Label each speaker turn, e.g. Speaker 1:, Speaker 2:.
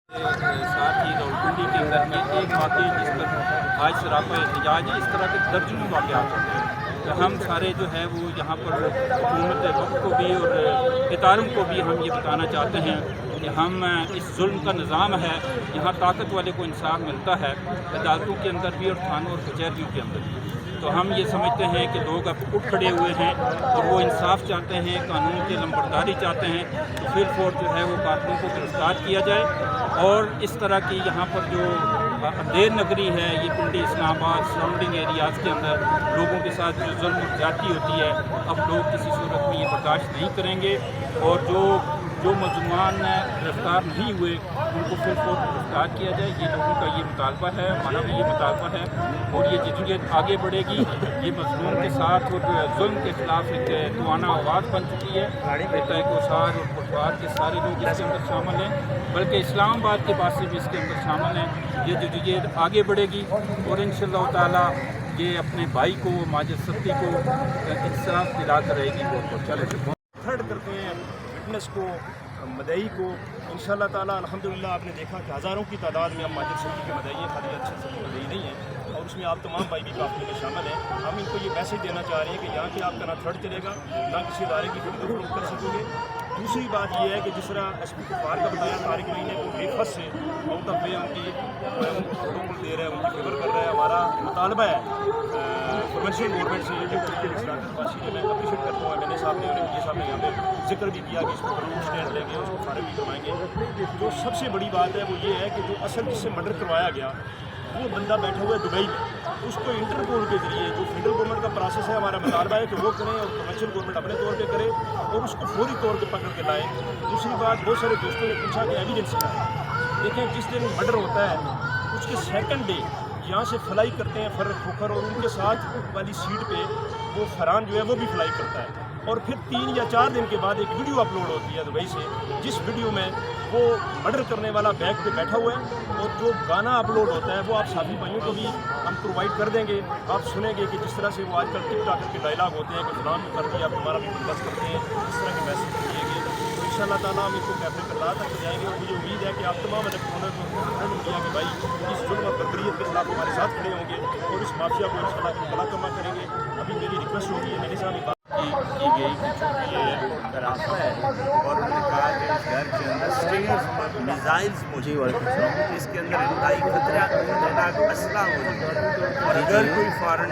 Speaker 1: साथ ही रावलपिंडी के अंदर में एक वाक़ई जिस पर आज सरापा एहतजाज है, इस तरह के दर्जनों वाक़यात होते हैं। तो हम सारे जो है वो यहाँ पर हुकूमत वक्त को भी और इदारों को भी हम ये बताना चाहते हैं कि हम इस जुल्म का निज़ाम है, यहाँ ताकत वाले को इंसाफ मिलता है, अदालतों के अंदर भी और थानों और कचहरियों के अंदर भी। तो हम ये समझते हैं कि लोग अब उठ खड़े हुए हैं और वो इंसाफ चाहते हैं, कानून की लंबरदारी चाहते हैं, तो फिर फोर जो है वो कातिलों को गिरफ्तार किया जाए। और इस तरह की यहाँ पर जो देर नगरी है, ये पिंडी, इस्लामाबाद, सराउंडिंग एरियाज़ के अंदर लोगों के साथ जो जुल्म और ज़्यादती होती है, अब लोग किसी सूरत में ये बर्दाश्त नहीं करेंगे। और जो मुलज़मान गिरफ्तार नहीं हुए उनको फिर गिरफ्तार किया जाए, ये लोगों का ये मुतालबा है, हमारा भी ये मुतालबा है। और ये जदीद आगे बढ़ेगी, ये मज़लूम के साथ और जुल्म के ख़िलाफ़ एक तवाना आवाज़ बन चुकी है। तहकोसार और पटवार के सारे लोग इसके अंदर शामिल हैं, बल्कि इस्लामाबाद के पास से भी इसके अंदर शामिल हैं। ये जदीद आगे बढ़ेगी और इंशाअल्लाह ताला ये अपने भाई को, माजिद सत्ती को इंसाफ दिलाकर रहेगी। बहुत चले
Speaker 2: थर्ड करते हैं फिटनेस को, मदई को इंशाअल्लाह ताला। अल्हम्दुलिल्लाह आपने देखा कि हज़ारों की तादाद में हम माजिद सत्ती के मदई हैं, खाली अच्छे से मदई नहीं है, और उसमें आप तमाम भाई भी काफ़ी में शामिल हैं। हम इनको ये मैसेज देना चाह रहे हैं कि यहाँ के आपका ना थर्ड चलेगा, ना किसी इदारे की खरीद फरोख्त कर सकोगे। दूसरी बात यह है कि जिस तरह एस पी कुफार का बताया, तारिक महीने को बेफस से आउट ऑफ वे उनकी प्रोटोकॉल दे रहे हैं, उनकी फेवर कर रहे हैं। हमारा मुतालबा है प्रोविंशियल गवर्नमेंट से, ये जो वासी ने मैं अप्रीशिएट करता हूँ, मैंने साहब ने ये साहब ने यहाँ पे जिक्र भी किया कि इस पर जरूर स्टैंड लेंगे, उसको फारग भी करवाएंगे। जो सबसे बड़ी बात है वो ये है कि जो असल जिससे मर्डर करवाया गया वो बंदा बैठा हुआ है दुबई में, उसको इंटरपोल के जरिए जो फेडरल गवर्नमेंट का प्रोसेस है, हमारा मुतालबा है कि वो करें और प्रोविंशियल गवर्नमेंट अपने तौर पे करे और उसको फौरी तौर पे पकड़ के लाए। दूसरी बात, बहुत सारे दोस्तों ने पूछा कि एविडेंस क्या है। देखें, जिस दिन मर्डर होता है उसके सेकंड डे यहाँ से फ्लाई करते हैं फर्र खोखर, और उनके साथ वाली सीट पे वो फरहान जो है वो भी फ्लाई करता है। और फिर 3 या 4 दिन के बाद एक वीडियो अपलोड होती है दुबई से, जिस वीडियो में वो मर्डर करने वाला बैग पे बैठा हुआ है। और जो गाना अपलोड होता है वो आप साथी भाइयों को भी हम प्रोवाइड कर देंगे, आप सुनेंगे कि जिस तरह से वो आजकल टिकटॉक के डायलॉग होते हैं कि फलाम कर दिया, आप हमारा भी बस करते हैं, इस तरह के मैसेज दिएंगे। तो इंशाअल्लाह ताला हम इसको कैफे करला तक जाएंगे। और मुझे उम्मीद है कि आप तमाम इलेक्ट्रॉनिक मीडिया के भाई इस जुल्म और बर्बरियत के खिलाफ हमारे साथ खड़े होंगे और इस माफिया को इंशाअल्लाह कला कमा करेंगे। अभी मेरी रिक्वेस्ट होगी है, मेरे साथ
Speaker 3: की गई कि चूँकि ये रास्ता है और उन्होंने कहा कि इस घर के अंदर स्टेज मिसाइल्स मौजूद हैं, इसके अंदर इंतहाई खतरा असला मौजूद है और अगर कोई फॉरेन